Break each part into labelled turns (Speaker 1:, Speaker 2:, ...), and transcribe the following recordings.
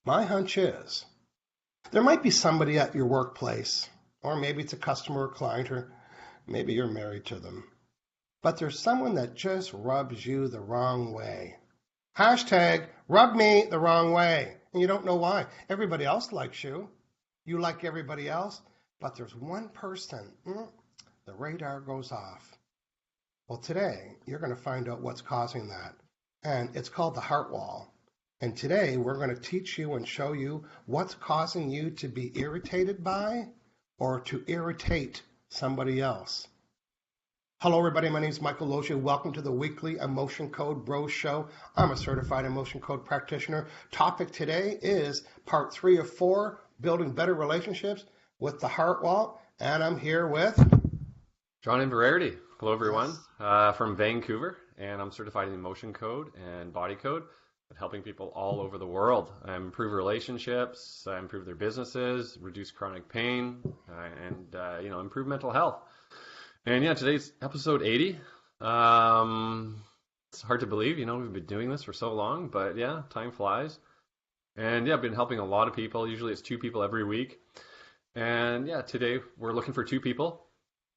Speaker 1: My hunch is there might be somebody at your workplace, or maybe it's a customer or client, or maybe you're married to them, but there's someone that just rubs you the wrong way. Hashtag rub me the wrong way. And you don't know why. Everybody else likes you. You like everybody else, but there's one person, the radar goes off. Well, today you're going to find out what's causing that. And it's called the heart wall. And today we're going to teach you and show you what's causing you to be irritated by or to irritate somebody else. Hello, everybody. My name is Michael Logia. Welcome to the weekly Emotion Code Bros Show. I'm a certified emotion code practitioner. Topic today is part 3 of 4, building better relationships with the heart wall. And I'm here with
Speaker 2: John Inverarity. Hello, everyone. From Vancouver, and I'm certified in emotion code and body code, helping people all over the world improve relationships, improve their businesses, reduce chronic pain, and improve mental health. And yeah, today's episode 80. It's hard to believe, we've been doing this for so long, but yeah, time flies. And yeah, I've been helping a lot of people. Usually it's 2 people every week. And yeah, today we're looking for 2 people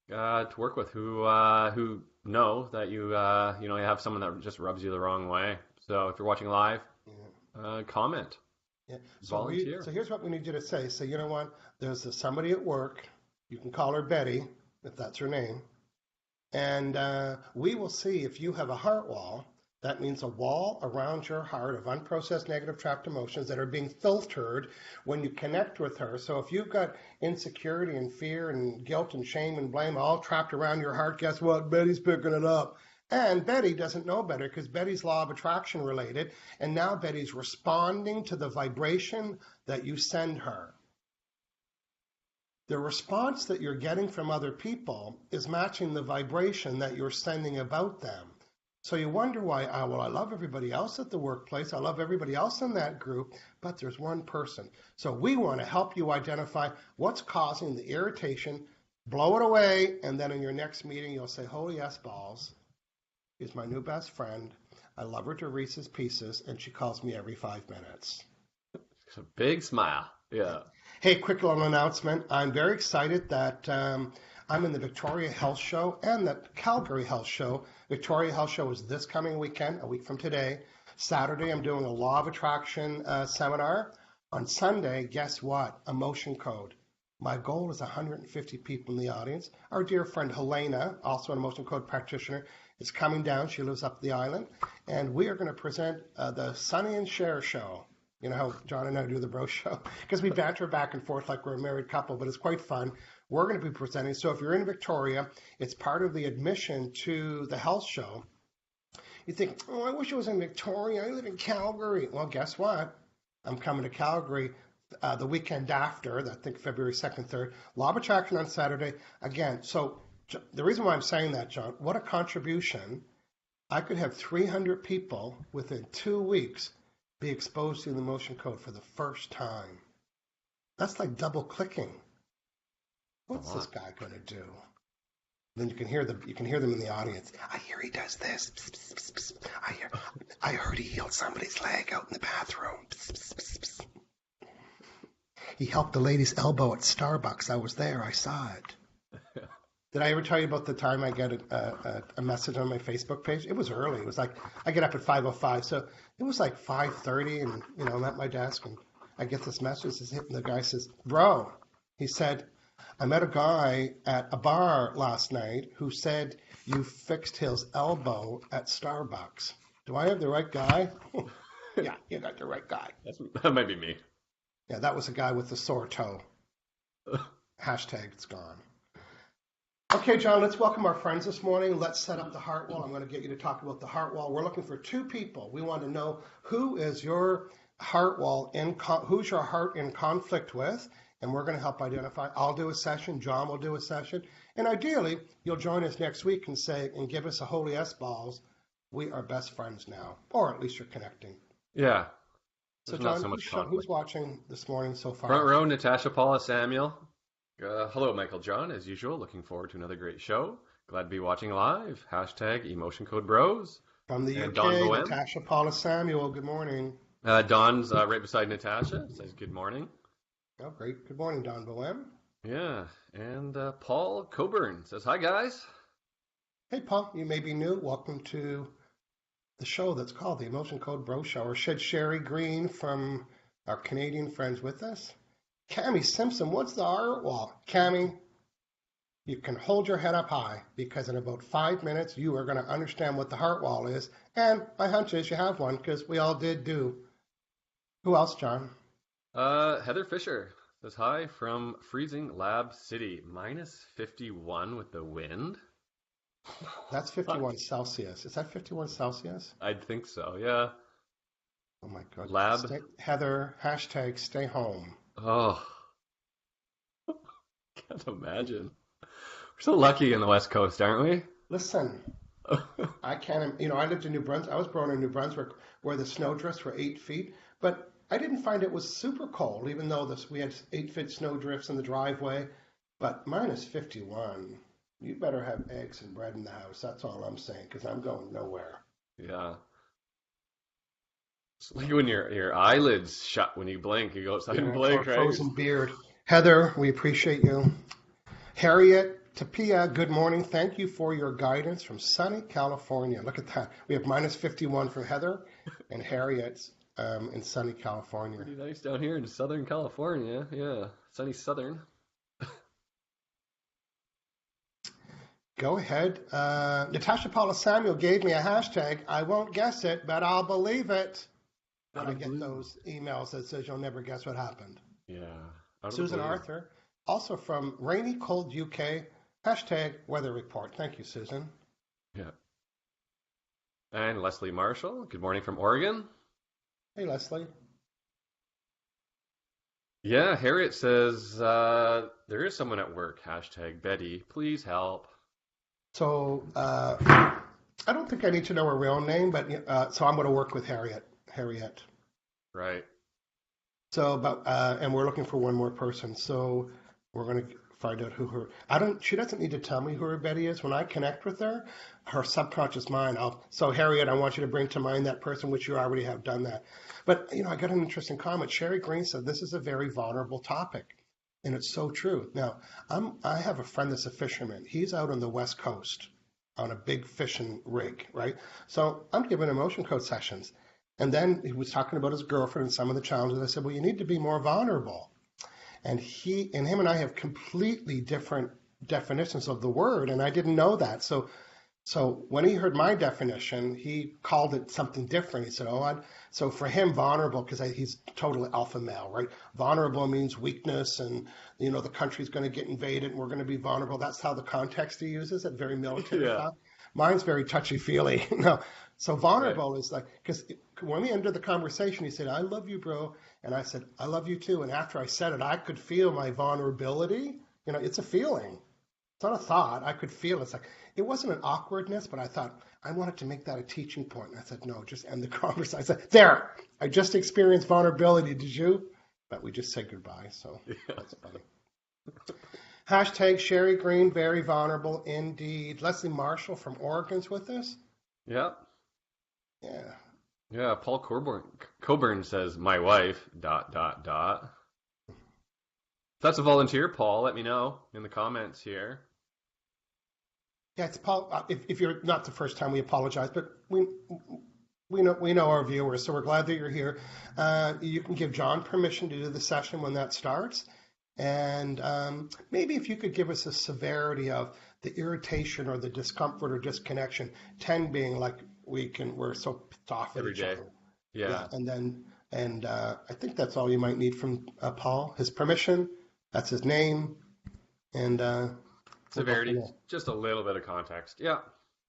Speaker 2: to work with who know that you have someone that just rubs you the wrong way. So if you're watching live, comment.
Speaker 1: Yeah.
Speaker 2: Volunteer.
Speaker 1: So here's what we need you to say. So you know what? There's somebody at work. You can call her Betty, if that's her name. And we will see if you have a heart wall. That means a wall around your heart of unprocessed negative trapped emotions that are being filtered when you connect with her. So if you've got insecurity and fear and guilt and shame and blame all trapped around your heart, guess what? Betty's picking it up. And Betty doesn't know better because Betty's law of attraction related. And now Betty's responding to the vibration that you send her. The response that you're getting from other people is matching the vibration that you're sending about them. So you wonder why, I love everybody else at the workplace. I love everybody else in that group, but there's one person. So we want to help you identify what's causing the irritation, blow it away, and then in your next meeting, you'll say, holy yes balls. She's my new best friend. I love her to Reese's Pieces, and she calls me every 5 minutes.
Speaker 2: It's a big smile. Yeah.
Speaker 1: Hey, quick little announcement. I'm very excited that I'm in the Victoria Health Show and the Calgary Health Show. Victoria Health Show is this coming weekend, a week from today. Saturday, I'm doing a Law of Attraction seminar. On Sunday, guess what? Emotion Code. My goal is 150 people in the audience. Our dear friend Helena, also an emotion code practitioner, is coming down. She lives up the island. And we are going to present the Sonny and Cher show. You know how John and I do the bro show? Because we banter back and forth like we're a married couple, but it's quite fun. We're going to be presenting. So if you're in Victoria, it's part of the admission to the health show. You think, I wish I was in Victoria. I live in Calgary. Well, guess what? I'm coming to Calgary the weekend after, I think February 2nd, 3rd. Law of Attraction on Saturday. Again, so the reason why I'm saying that, John, what a contribution. I could have 300 people within 2 weeks be exposed to the emotion code for the first time. That's like double clicking. What's this guy going to do? Then you can hear them in the audience. I hear he does this. Psst, psst, psst, psst. I heard he healed somebody's leg out in the bathroom. Psst, psst, psst, psst. He helped the lady's elbow at Starbucks. I was there. I saw it. Did I ever tell you about the time I got a message on my Facebook page? It was early. It was like I get up at 5:05, so it was like 5:30, and I'm at my desk, and I get this message. And the guy says, "Bro," he said, "I met a guy at a bar last night who said you fixed his elbow at Starbucks. Do I have the right guy?" Yeah, you got the right guy.
Speaker 2: That might be me.
Speaker 1: Yeah, that was a guy with the sore toe. Hashtag it's gone. Okay, John, let's welcome our friends this morning. Let's set up the heart wall. I'm going to get you to talk about the heart wall. We're looking for 2 people. We want to know who is your heart wall, who's your heart in conflict with, and we're going to help identify. I'll do a session. John will do a session. And ideally, you'll join us next week and give us a holy S balls. We are best friends now, or at least you're connecting.
Speaker 2: Yeah.
Speaker 1: So, John, who's watching this morning so far?
Speaker 2: Front row, Natasha Paula Samuel. Hello, Michael John, as usual. Looking forward to another great show. Glad to be watching live. Hashtag Emotion Code Bros.
Speaker 1: From the
Speaker 2: and
Speaker 1: UK, Natasha Paula Samuel, good morning.
Speaker 2: Don's right beside Natasha. Says good morning.
Speaker 1: Oh, great. Good morning, Don Bohem.
Speaker 2: Yeah, and Paul Coburn says hi, guys.
Speaker 1: Hey, Paul, you may be new. Welcome to the show that's called the Emotion Code Bro Show. Or should Sherry Green from our Canadian friends with us? Cammie Simpson, what's the art wall? Cammie, you can hold your head up high because in about 5 minutes you are going to understand what the heart wall is. And my hunch is you have one because we all did do. Who else, John?
Speaker 2: Heather Fisher says hi from freezing Lab City, -51 with the wind.
Speaker 1: That's 51 Celsius. Is that 51 Celsius?
Speaker 2: I'd think so, yeah.
Speaker 1: Oh my God.
Speaker 2: Lab.
Speaker 1: Heather, hashtag stay home.
Speaker 2: Oh, can't imagine. We're so lucky in the West Coast, aren't we?
Speaker 1: Listen, I can't, I lived in New Brunswick. I was born in New Brunswick where the snowdrifts were 8 feet, but I didn't find it was super cold, even though we had 8-foot snowdrifts in the driveway. But -51. You better have eggs and bread in the house. That's all I'm saying, because I'm going nowhere.
Speaker 2: Yeah. It's like when your eyelids shut when you blink. You go outside and blink, right?
Speaker 1: Frozen beard. Heather, we appreciate you. Harriet Tapia, good morning. Thank you for your guidance from sunny California. Look at that. We have -51 for Heather and Harriet's in sunny California.
Speaker 2: Pretty nice down here in Southern California. Yeah, sunny Southern.
Speaker 1: Go ahead. Natasha Paula Samuel gave me a hashtag. I won't guess it, but I'll believe it. I get those emails that says you'll never guess what happened.
Speaker 2: Yeah.
Speaker 1: Susan Arthur, also from rainy, cold UK. Hashtag weather report. Thank you, Susan.
Speaker 2: Yeah. And Leslie Marshall, good morning from Oregon.
Speaker 1: Hey, Leslie.
Speaker 2: Yeah, Harriet says there is someone at work. Hashtag Betty, please help.
Speaker 1: So I don't think I need to know her real name, but so I'm going to work with Harriet.
Speaker 2: Right.
Speaker 1: So, and we're looking for one more person. So we're going to find out who her. She doesn't need to tell me who her Betty is. When I connect with her, her subconscious mind. So Harriet, I want you to bring to mind that person, which you already have done that. But I got an interesting comment. Sherry Green said this is a very vulnerable topic, and it's so true. Now, I have a friend that's a fisherman. He's out on the West Coast on a big fishing rig, right? So I'm giving emotion code sessions. And then he was talking about his girlfriend and some of the challenges. I said, well, you need to be more vulnerable. And him and I have completely different definitions of the word, and I didn't know that. So when he heard my definition, he called it something different. He said, so for him, vulnerable, because he's totally alpha male, right? Vulnerable means weakness, and the country's going to get invaded, and we're going to be vulnerable. That's how the context he uses it, very military stuff. Mine's very touchy-feely. No, so vulnerable is like, because when we ended the conversation, he said, I love you, bro. And I said, I love you too. And after I said it, I could feel my vulnerability. It's a feeling. It's not a thought. I could feel it. It's like, it wasn't an awkwardness, but I thought, I wanted to make that a teaching point. And I said, no, just end the conversation. I said, there, I just experienced vulnerability. Did you? But we just said goodbye. So that's funny. Hashtag Sherry Green, very vulnerable indeed. Leslie Marshall from Oregon's with us.
Speaker 2: Yeah.
Speaker 1: Yeah.
Speaker 2: Yeah, Paul Coburn says, my wife, ... If that's a volunteer, Paul, let me know in the comments here.
Speaker 1: Yeah, it's Paul. If you're not the first time, we apologize, but we know our viewers, so we're glad that you're here. You can give John permission to do the session when that starts. And maybe if you could give us a severity of the irritation or the discomfort or disconnection, 10 being like we're so pissed off at each other. Yeah. And I think that's all you might need from Paul. His permission, that's his name, and
Speaker 2: severity, just a little bit of context. Yeah.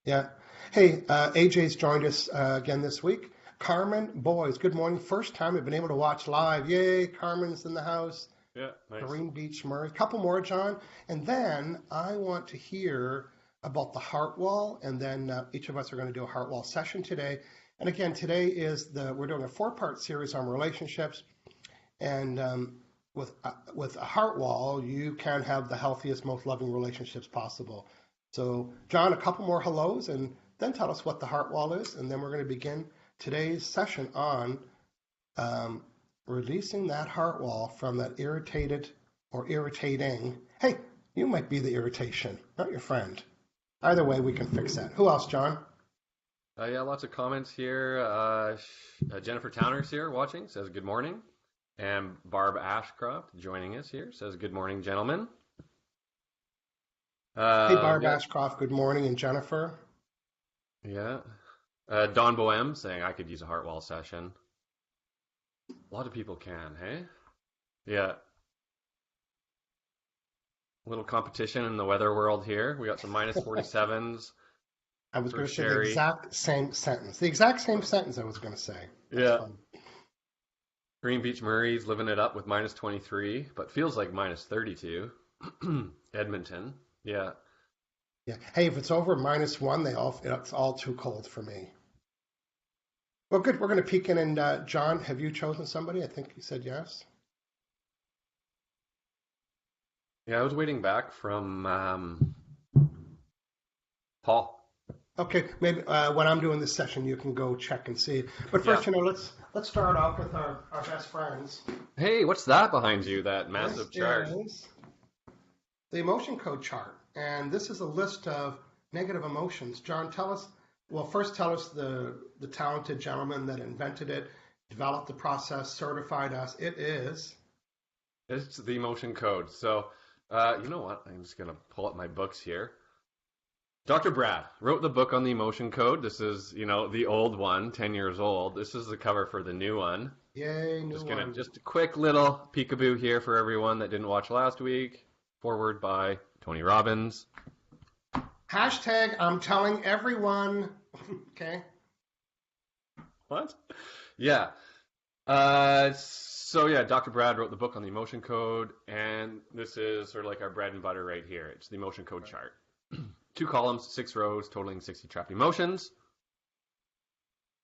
Speaker 1: Yeah. Hey, AJ's joined us again this week. Carmen Boys, good morning. First time we've been able to watch live. Yay, Carmen's in the house.
Speaker 2: Yeah, nice.
Speaker 1: Green Beach, Murray. A couple more, John. And then I want to hear about the heart wall, and then each of us are going to do a heart wall session today. And again, today we're doing a 4-part series on relationships, and with a heart wall, you can have the healthiest, most loving relationships possible. So, John, a couple more hellos, and then tell us what the heart wall is, and then we're going to begin today's session on um, releasing that heart wall from that irritated or irritating. Hey, you might be the irritation, not your friend. Either way, we can fix that. Who else, John?
Speaker 2: Yeah, lots of comments here. Jennifer Towner's here watching, says good morning. And Barb Ashcroft joining us here says good morning, gentlemen.
Speaker 1: Hey, Barb
Speaker 2: Yeah,
Speaker 1: Ashcroft, good morning, and Jennifer.
Speaker 2: yeah. Don Bohem saying I could use a heart wall session. A lot of people can, hey? Yeah. A little competition in the weather world here. We got some minus 47s
Speaker 1: I was
Speaker 2: for
Speaker 1: going to say the
Speaker 2: Sherry.
Speaker 1: exact same sentence. The exact same sentence I was going to say. That's
Speaker 2: Yeah.
Speaker 1: fun.
Speaker 2: Green Beach Murray's living it up with minus 23, but feels like minus 32. Edmonton. Yeah.
Speaker 1: Yeah. Hey, if it's over -1, it's all too cold for me. Well, good. We're going to peek in. And John, have you chosen somebody? I think you said yes.
Speaker 2: Yeah, I was waiting back from Paul.
Speaker 1: Okay, maybe when I'm doing this session, you can go check and see. But
Speaker 2: Yeah.
Speaker 1: first, let's start off with our best friends.
Speaker 2: Hey, what's that behind you, that massive
Speaker 1: This
Speaker 2: chart?
Speaker 1: is the emotion code chart, and this is a list of negative emotions. John, first tell us the talented gentleman that invented it, developed the process, certified us. It is.
Speaker 2: It's the emotion code. So, you know what? I'm just going to pull up my books here. Dr. Brad wrote the book on the emotion code. This is, the old one, 10 years old. This is the cover for the new one.
Speaker 1: Yay, new one.
Speaker 2: Just a quick little peekaboo here for everyone that didn't watch last week. Forward by Tony Robbins.
Speaker 1: Hashtag I'm telling everyone. Okay.
Speaker 2: What? Yeah. So yeah, Dr. Brad wrote the book on the emotion code, and this is sort of like our bread and butter right here. It's the emotion code chart. 2 columns, 6 rows, totaling 60 trapped emotions.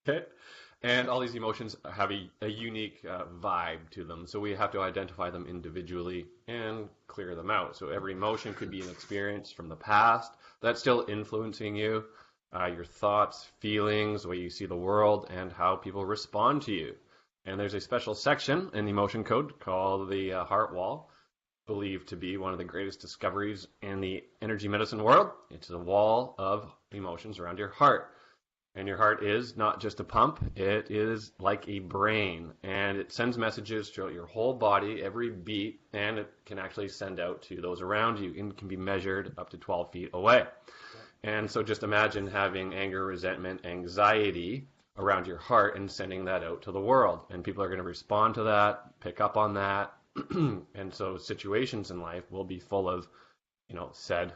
Speaker 2: Okay. And all these emotions have a unique vibe to them. So we have to identify them individually and clear them out. So every emotion could be an experience from the past that's still influencing you, your thoughts, feelings, the way you see the world, and how people respond to you. And there's a special section in the emotion code called the heart wall, believed to be one of the greatest discoveries in the energy medicine world. It's a wall of emotions around your heart. And your heart is not just a pump, it is like a brain. And it sends messages throughout your whole body, every beat, and it can actually send out to those around you and can be measured up to 12 feet away. And so just imagine having anger, resentment, anxiety around your heart and sending that out to the world. And people are going to respond to that, pick up on that. And so situations in life will be full of, said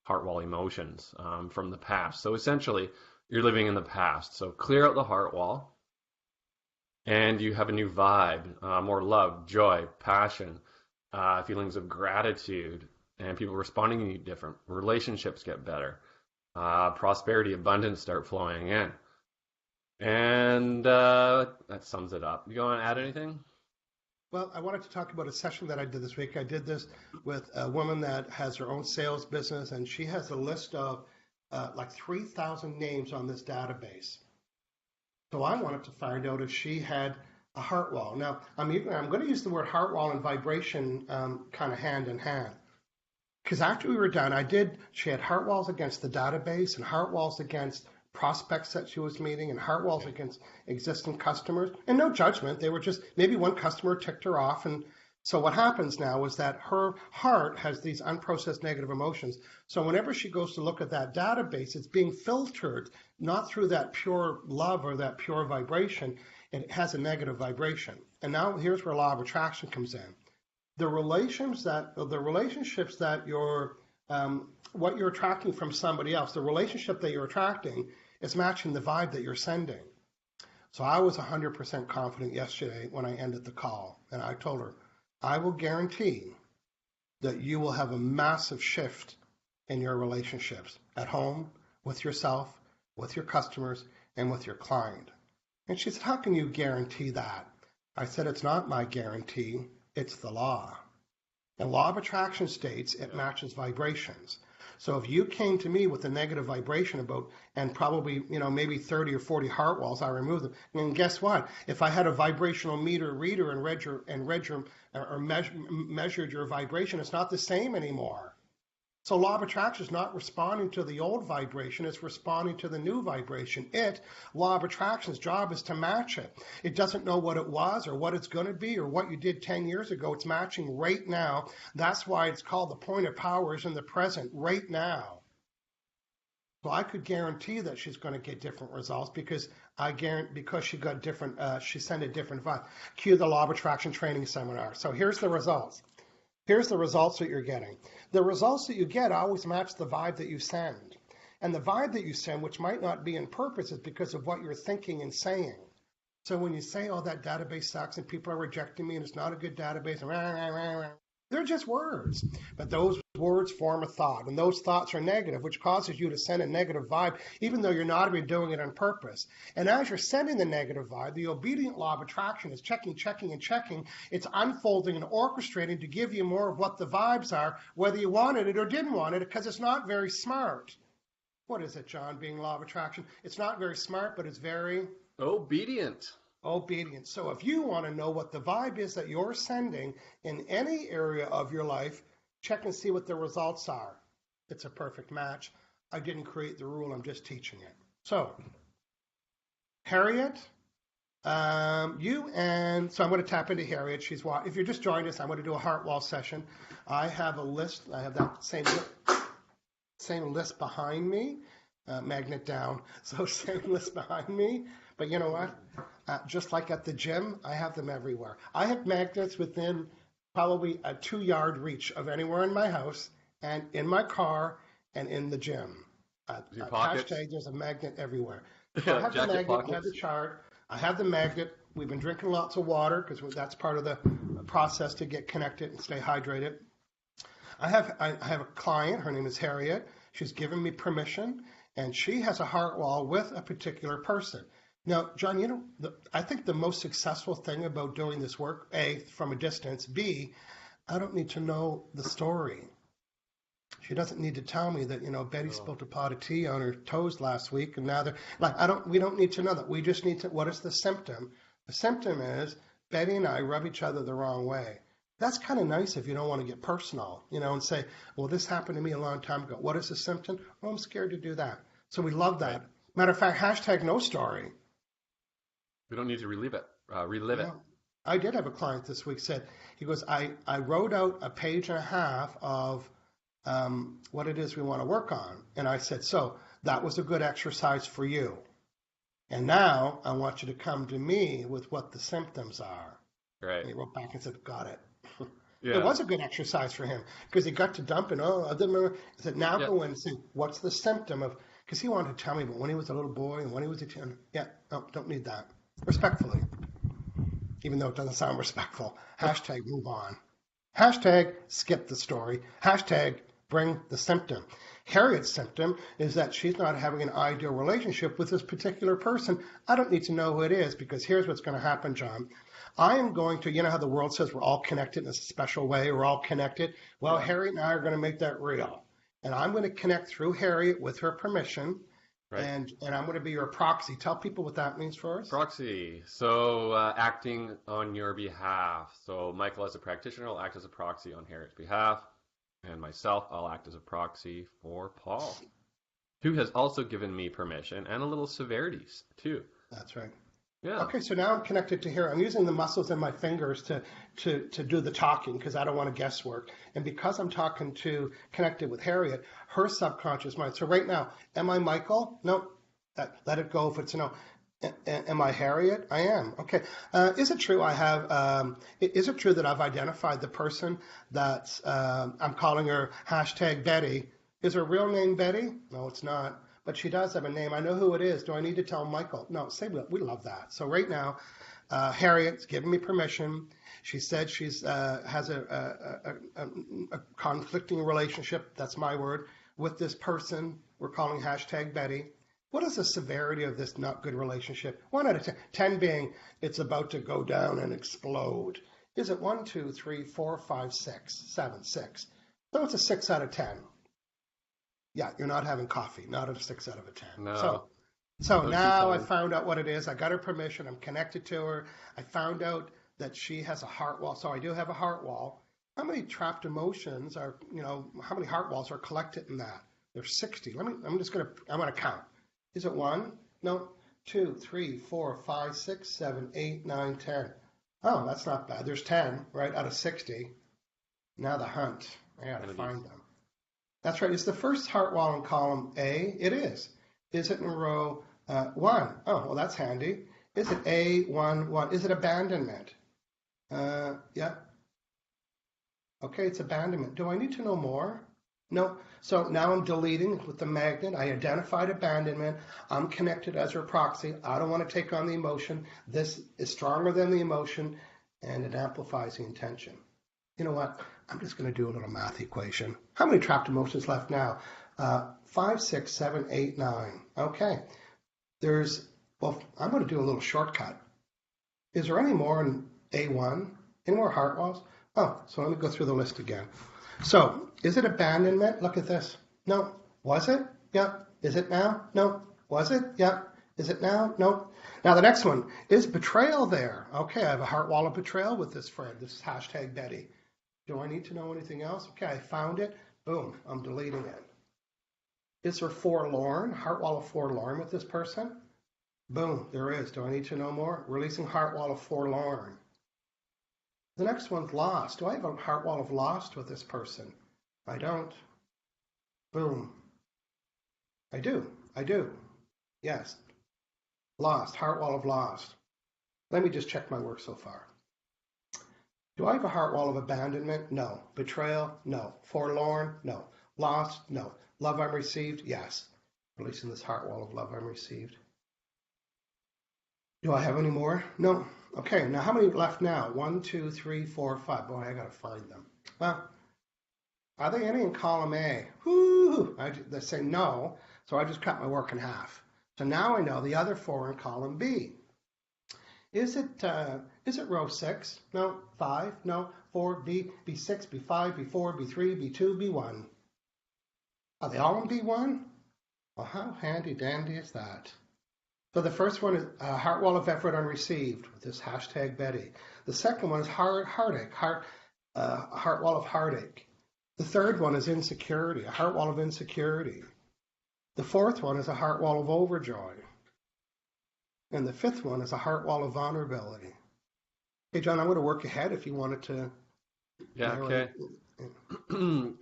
Speaker 2: heart wall emotions from the past. So essentially, you're living in the past. So clear out the heart wall, and you have a new vibe, more love, joy, passion, feelings of gratitude, and people responding to you different. Relationships get better. Prosperity, abundance start flowing in. And that sums it up. You want to add anything?
Speaker 1: Well, I wanted to talk about a session that I did this week. I did this with a woman that has her own sales business, and she has a list of like 3,000 names on this database. So I wanted to find out if she had a heart wall. Now, I'm going to use the word heart wall and vibration kind of hand in hand. Because after we were done, she had heart walls against the database and heart walls against prospects that she was meeting and heart walls against existing customers. And no judgment. They were just, maybe one customer ticked her off. And so what happens now is that her heart has these unprocessed negative emotions. So whenever she goes to look at that database, it's being filtered, not through that pure love or that pure vibration. It has a negative vibration. And now here's where law of attraction comes in. The relationships that what you're attracting from somebody else, the relationship that you're attracting is matching the vibe that you're sending. So I was 100% confident yesterday when I ended the call, and I told her, I will guarantee that you will have a massive shift in your relationships at home, with yourself, with your customers, and with your client. And she said, how can you guarantee that? I said, it's not my guarantee, it's the law. The law of attraction states it matches vibrations. So if you came to me with a negative vibration and probably, maybe 30 or 40 heart walls, I remove them. And guess what? If I had a vibrational meter reader and measured your vibration, it's not the same anymore. So law of attraction is not responding to the old vibration, it's responding to the new vibration. Law of attraction's job is to match it. It doesn't know what it was or what it's going to be or what you did 10 years ago. It's matching right now. That's why it's called the point of power is in the present, right now. So I could guarantee that she's going to get different results because she got different, she sent a different vibe. Cue the law of attraction training seminar. So here's the results. Here's the results that you're getting. The results that you get always match the vibe that you send. And the vibe that you send, which might not be in purpose, is because of what you're thinking and saying. So when you say, oh, that database sucks and people are rejecting me and it's not a good database, they're just words. But those words form a thought, and those thoughts are negative, which causes you to send a negative vibe, even though you're not even doing it on purpose. And as you're sending the negative vibe, the obedient law of attraction is checking, checking, and checking. It's unfolding and orchestrating to give you more of what the vibes are, whether you wanted it or didn't want it, because it's not very smart. What is it, John, being law of attraction? It's not very smart, but it's very
Speaker 2: obedient.
Speaker 1: Obedient. So if you want to know what the vibe is that you're sending in any area of your life, check and see what the results are. It's a perfect match. I didn't create the rule, I'm just teaching it. So, Harriet, so I'm going to tap into Harriet. If you're just joining us, I'm going to do a heart wall session. I have a list. I have that same list behind me. Magnet down. So same list behind me. But you know what? Just like at the gym, I have them everywhere. I have magnets within probably a 2-yard reach of anywhere in my house and in my car and in the gym.
Speaker 2: Your pockets?
Speaker 1: Hashtag, there's a magnet everywhere. So I have the magnet, pockets. I have the chart, I have the magnet. We've been drinking lots of water because that's part of the process to get connected and stay hydrated. I have a client, her name is Harriet. She's given me permission, and she has a heart wall with a particular person. Now, John, I think the most successful thing about doing this work, A, from a distance, B, I don't need to know the story. She doesn't need to tell me that, Betty spilled a pot of tea on her toes last week, and now they're like, we don't need to know that. We just need to, what is the symptom? The symptom is Betty and I rub each other the wrong way. That's kind of nice if you don't want to get personal, and say, well, this happened to me a long time ago. What is the symptom? Oh, I'm scared to do that. So we love that. Right. Matter of fact, hashtag no story.
Speaker 2: We don't need to relive it.
Speaker 1: I did have a client this week he goes, I wrote out a page and a half of what it is we want to work on. And I said, so that was a good exercise for you. And now I want you to come to me with what the symptoms are.
Speaker 2: Right.
Speaker 1: And he wrote back and said, got it.
Speaker 2: Yeah.
Speaker 1: It was a good exercise for him because he got to dump and, I didn't remember. I said, now go in and see what's the symptom of, because he wanted to tell me about when he was a little boy and when he was a teen. Yeah, no, don't need that. Respectfully, even though it doesn't sound respectful. Hashtag move on. Hashtag skip the story. Hashtag bring the symptom. Harriet's symptom is that she's not having an ideal relationship with this particular person. I don't need to know who it is because here's what's going to happen, John. I am going to, how the world says we're all connected in a special way, we're all connected. Well, yeah. Harriet and I are going to make that real. And I'm going to connect through Harriet with her permission. Right. And I'm going to be your proxy. Tell people what that means for us.
Speaker 2: Proxy. So acting on your behalf. So Michael, as a practitioner, will act as a proxy on Harriet's behalf. And myself, I'll act as a proxy for Paul, who has also given me permission and a little severities, too.
Speaker 1: That's right.
Speaker 2: Yeah.
Speaker 1: Okay, so now I'm connected to here. I'm using the muscles in my fingers to do the talking because I don't want to guesswork. And because I'm connected with Harriet, her subconscious mind. So right now, am I Michael? No. Let it go if it's no. Am I Harriet? I am. Okay. Is it true is it true that I've identified the person that I'm calling her hashtag Betty? Is her real name Betty? No, it's not. But she does have a name. I know who it is. Do I need to tell Michael? No, we love that. So right now, Harriet's given me permission. She said she's has a conflicting relationship, that's my word, with this person we're calling hashtag Betty. What is the severity of this not good relationship? 1 out of 10. 10 being it's about to go down and explode. Is it 1, 2, 3, 4, 5, 6, 7, 6? So it's a 6 out of 10. Yeah, you're not having coffee, not a 6 out of a 10. So,
Speaker 2: No,
Speaker 1: so
Speaker 2: don't keep
Speaker 1: now I
Speaker 2: telling.
Speaker 1: found out what it is. I got her permission. I'm connected to her. I found out that she has a heart wall. So I do have a heart wall. How many trapped emotions are, how many heart walls are collected in that? There's 60. I'm gonna count. Is it one? No, two, three, four, five, six, seven, eight, nine, 10. Oh, that's not bad. There's 10, right, out of 60. Now the hunt. I gotta
Speaker 2: One of these.
Speaker 1: find them. That's right. It's the first heart wall in column A. It is. Is it in row 1? Oh, well, that's handy. Is it A11? Is it abandonment? Yeah. Okay, it's abandonment. Do I need to know more? No. So now I'm deleting with the magnet. I identified abandonment. I'm connected as her proxy. I don't want to take on the emotion. This is stronger than the emotion, and it amplifies the intention. You know what? I'm just going to do a little math equation. How many trapped emotions left now? 5, 6, 7, 8, 9. Okay. I'm going to do a little shortcut. Is there any more in A1? Any more heart walls? Oh, so let me go through the list again. So, is it abandonment? Look at this. No. Was it? Yep. Is it now? No. Was it? Yep. Is it now? No. Now the next one, is betrayal there? Okay, I have a heart wall of betrayal with this friend. This is hashtag Betty. Do I need to know anything else? Okay, I found it. Boom, I'm deleting it. Is there forlorn? Heart wall of forlorn with this person? Boom, there is. Do I need to know more? Releasing heart wall of forlorn. The next one's lost. Do I have a heart wall of lost with this person? I don't. Boom. I do. I do. Yes. Lost. Heart wall of lost. Let me just check my work so far. Do I have a heart wall of abandonment? No. Betrayal? No. Forlorn? No. Lost? No. Love unreceived? Yes. Releasing this heart wall of love unreceived. Do I have any more? No. Okay, now how many left now? 1, 2, 3, 4, 5. Boy, I gotta find them. Well, are there any in column A? Whoo! They say no, so I just cut my work in half. So now I know the other 4 in column B. Is it row 6? No. 5? No. 4, B, B6, B5, B4, B3, B2, B1. Are they all in B1? Well, how handy dandy is that? So the first one is heart wall of effort unreceived with this hashtag Betty. The second one is heartache, heart wall of heartache. The third one is insecurity, a heart wall of insecurity. The fourth one is a heart wall of overjoy. And the fifth one is a heart wall of vulnerability. Hey, John, I'm going to work ahead if you wanted to.
Speaker 2: Yeah, okay.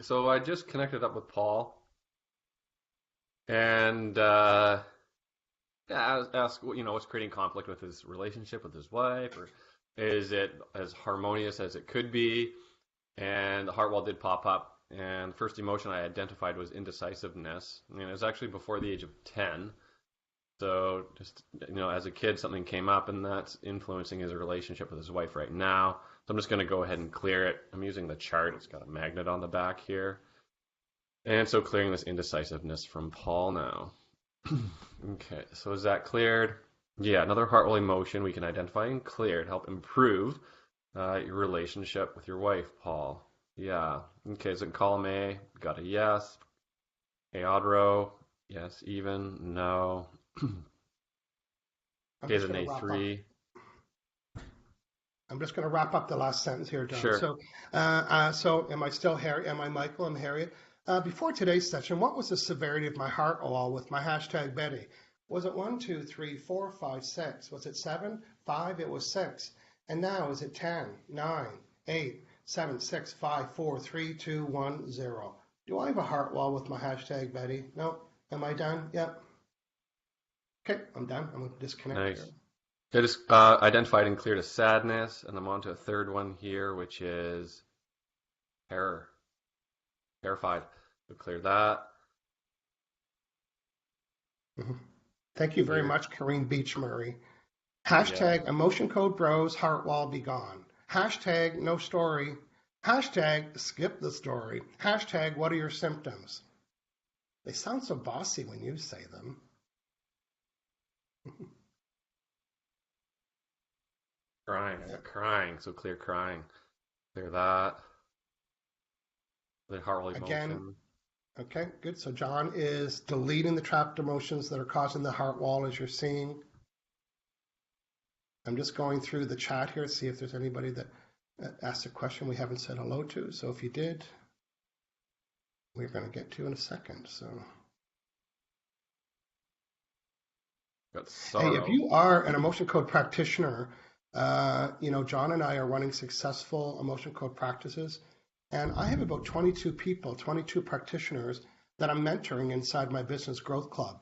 Speaker 2: So I just connected up with Paul, and yeah, ask what's creating conflict with his relationship with his wife, or is it as harmonious as it could be? And the heart wall did pop up, and the first emotion I identified was indecisiveness. I mean, it was actually before the age of 10. So just, as a kid, something came up, and that's influencing his relationship with his wife right now. So I'm just going to go ahead and clear it. I'm using the chart. It's got a magnet on the back here. And so clearing this indecisiveness from Paul now. Okay, so is that cleared? Yeah, another heart wall emotion we can identify and clear to help improve your relationship with your wife, Paul. Yeah. Okay, so in column A, got a yes. A odd row, yes, even, no.
Speaker 1: I'm
Speaker 2: Okay,
Speaker 1: just
Speaker 2: then
Speaker 1: going to wrap up.
Speaker 2: A3.
Speaker 1: I'm just going to wrap up the last sentence here, John.
Speaker 2: Sure.
Speaker 1: So am I still Harry? Am I Michael? I'm Harriet. Before today's session, what was the severity of my heart wall with my hashtag Betty? Was it 1, 2, 3, 4, 5, 6? Was it 7, 5? It was 6. And now is it 10, 9, 8, 7, 6, 5, 4, 3, 2, 1, 0? Do I have a heart wall with my hashtag Betty? No. Am I done? Yep. Okay, I'm done. I'm going to disconnect
Speaker 2: Nice.
Speaker 1: here.
Speaker 2: I just identified and cleared a sadness, and I'm on to a third one here, which is terror. Terrified. So clear that.
Speaker 1: Thank you very
Speaker 2: Clear.
Speaker 1: much, Kareen Beach Murray. Hashtag emotion code bros, heart wall be gone. Hashtag no story. Hashtag skip the story. Hashtag what are your symptoms? They sound so bossy when you say them.
Speaker 2: Crying. I got crying. So clear crying. Clear that. The heart wall
Speaker 1: Again,
Speaker 2: emotion.
Speaker 1: Okay, good. So John is deleting the trapped emotions that are causing the heart wall, as you're seeing. I'm just going through the chat here to see if there's anybody that asked a question we haven't said hello to. So if you did, we're going to get to in a second. So,
Speaker 2: Got
Speaker 1: hey, if
Speaker 2: sorrow.
Speaker 1: you are an emotion code practitioner, John and I are running successful emotion code practices, and I have about 22 people, 22 practitioners that I'm mentoring inside my business growth club.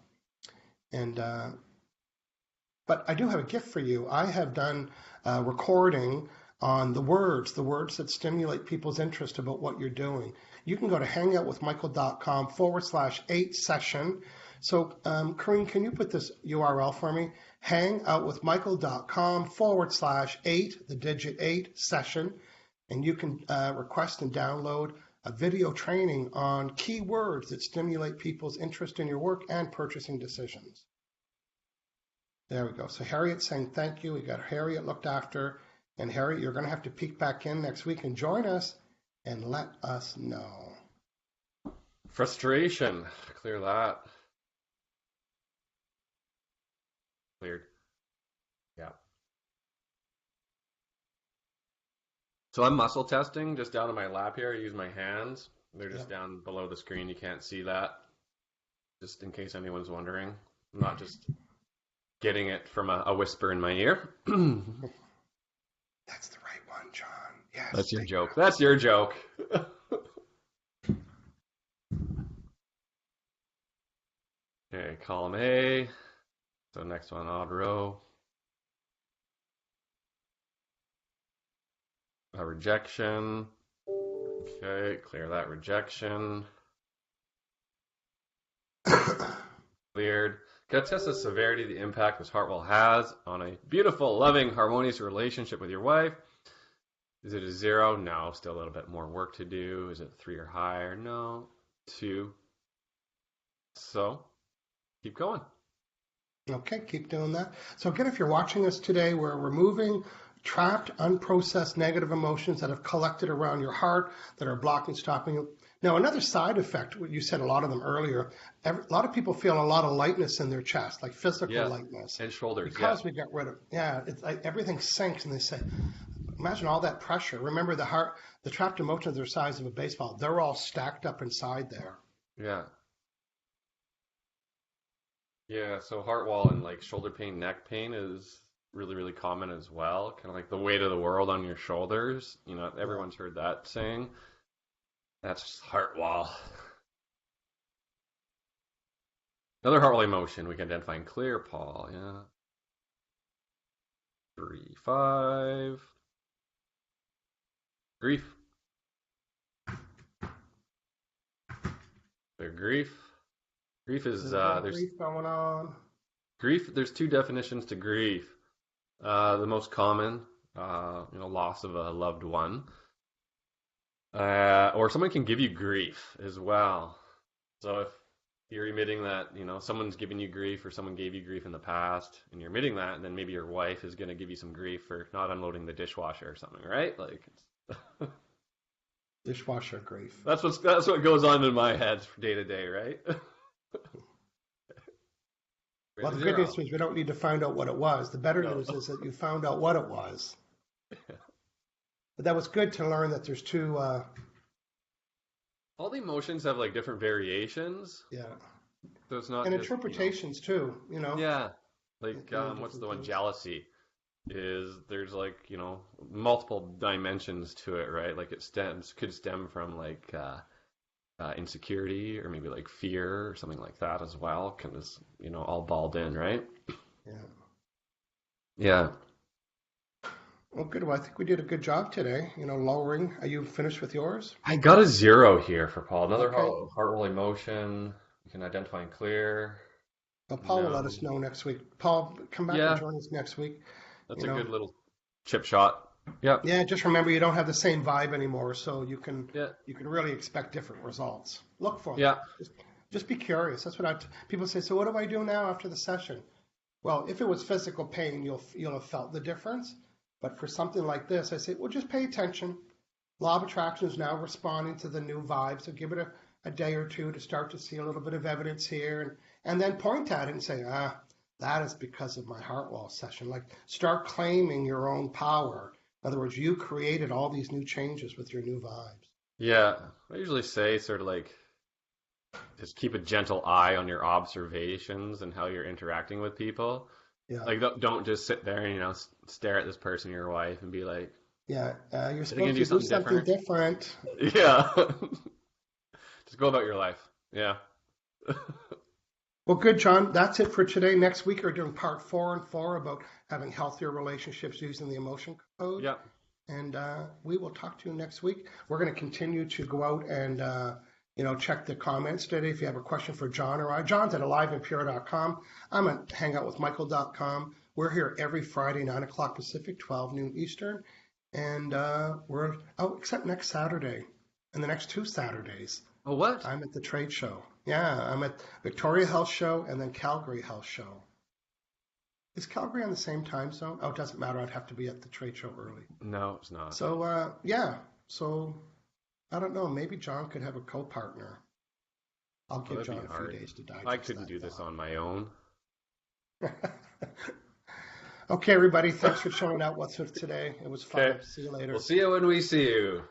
Speaker 1: And but I do have a gift for you. I have done a recording on the words that stimulate people's interest about what you're doing. You can go to hangoutwithmichael.com/8 session. So, Corinne, can you put this URL for me? hangoutwithmichael.com/8, the digit 8 session. And you can request and download a video training on keywords that stimulate people's interest in your work and purchasing decisions. There we go. So Harriet's saying thank you. We got Harriet looked after. And Harriet, you're going to have to peek back in next week and join us and let us know.
Speaker 2: Frustration. Clear that. Cleared. Yeah. So I'm muscle testing just down in my lap here. I use my hands. They're just down below the screen. You can't see that. Just in case anyone's wondering. I'm not just getting it from a whisper in my ear.
Speaker 1: That's the right one, John. Yes.
Speaker 2: That's your joke. That's your joke. Okay, column A. So next one, odd row. A rejection. Okay, clear that rejection. Cleared. Got to test the severity of the impact this heart wall has on a beautiful, loving, harmonious relationship with your wife. Is it a 0? No, still a little bit more work to do. Is it 3 or higher? No. 2. So, keep going.
Speaker 1: Okay, keep doing that. So again, if you're watching us today, we're removing trapped, unprocessed negative emotions that have collected around your heart that are blocking, stopping you. Now, another side effect, you said a lot of them earlier, a lot of people feel a lot of lightness in their chest, like physical lightness.
Speaker 2: And shoulders,
Speaker 1: because we got rid of, it's like everything sinks, and they say, imagine all that pressure. Remember, the trapped emotions are the size of a baseball. They're all stacked up inside there.
Speaker 2: Yeah. Yeah, so heart wall and like shoulder pain, neck pain is really, really common as well. Kind of like the weight of the world on your shoulders. You know, everyone's heard that saying. That's just heart wall. Another heart wall emotion we can identify and clear, Paul. Yeah. 3, 5. Grief. Clear grief. Grief is there's
Speaker 1: grief going on.
Speaker 2: Grief. There's 2 definitions to grief. The most common, loss of a loved one, or someone can give you grief as well. So if you're admitting that someone's giving you grief, or someone gave you grief in the past, and you're admitting that, then maybe your wife is going to give you some grief for not unloading the dishwasher or something, right? Like it's
Speaker 1: dishwasher grief.
Speaker 2: That's what goes on in my head day to day, right?
Speaker 1: Well, the good news is we don't need to find out what it was. The better news is that you found out what it was. But that was good to learn that there's 2.
Speaker 2: All the emotions have like different variations.
Speaker 1: Yeah.
Speaker 2: So it's not
Speaker 1: and
Speaker 2: just,
Speaker 1: interpretations too.
Speaker 2: Yeah. Like what's the one? Jealousy. There's like multiple dimensions to it, right? Like it could stem from like insecurity, or maybe like fear or something like that as well. Kind of all balled in, right? Yeah.
Speaker 1: Well, good. Well, I think we did a good job today. Lowering. Are you finished with yours?
Speaker 2: I got a 0 here for Paul. Another heart wall emotion. You can identify and clear.
Speaker 1: Well, Paul will let us know next week. Paul, come back and join us next week.
Speaker 2: That's a good little chip shot. Yeah.
Speaker 1: Yeah. Just remember, you don't have the same vibe anymore, so you can really expect different results. Look for them.
Speaker 2: Yeah.
Speaker 1: Just be curious. That's what people say. So what do I do now after the session? Well, if it was physical pain, you'll have felt the difference. But for something like this, I say, well, just pay attention. Law of attraction is now responding to the new vibe, so give it a day or two to start to see a little bit of evidence here, and then point at it and say, that is because of my heart wall session. Like, start claiming your own power. In other words, you created all these new changes with your new vibes.
Speaker 2: Yeah, I usually say sort of like just keep a gentle eye on your observations and how you're interacting with people.
Speaker 1: Yeah.
Speaker 2: Like, don't just sit there and, stare at this person, your wife, and be like,
Speaker 1: Yeah, you're
Speaker 2: "Are they
Speaker 1: supposed
Speaker 2: gonna
Speaker 1: to
Speaker 2: do
Speaker 1: do
Speaker 2: something
Speaker 1: something
Speaker 2: different?"
Speaker 1: different.
Speaker 2: Yeah. Just go about your life. Yeah.
Speaker 1: Well, good, John. That's it for today. Next week, we're doing part 4 and 4 about having healthier relationships using the emotion code.
Speaker 2: Yeah.
Speaker 1: And we will talk to you next week. We're going to continue to go out and check the comments today. If you have a question for John or I, John's at aliveandpure.com. I'm at HangoutWithMichael.com. We're here every Friday, 9 o'clock Pacific, 12 noon Eastern. And except next Saturday and the next 2 Saturdays.
Speaker 2: Oh, what?
Speaker 1: I'm at the trade show. Yeah, I'm at Victoria Health Show and then Calgary Health Show. Is Calgary on the same time zone? Oh, it doesn't matter. I'd have to be at the trade show early.
Speaker 2: No, it's not.
Speaker 1: So, yeah. So, I don't know. Maybe John could have a co-partner. I'll give John a few days to digest
Speaker 2: I couldn't do this on my own.
Speaker 1: Okay, everybody. Thanks for showing out what's with today. It was fun.
Speaker 2: Okay.
Speaker 1: See you later.
Speaker 2: We'll see you when we see you.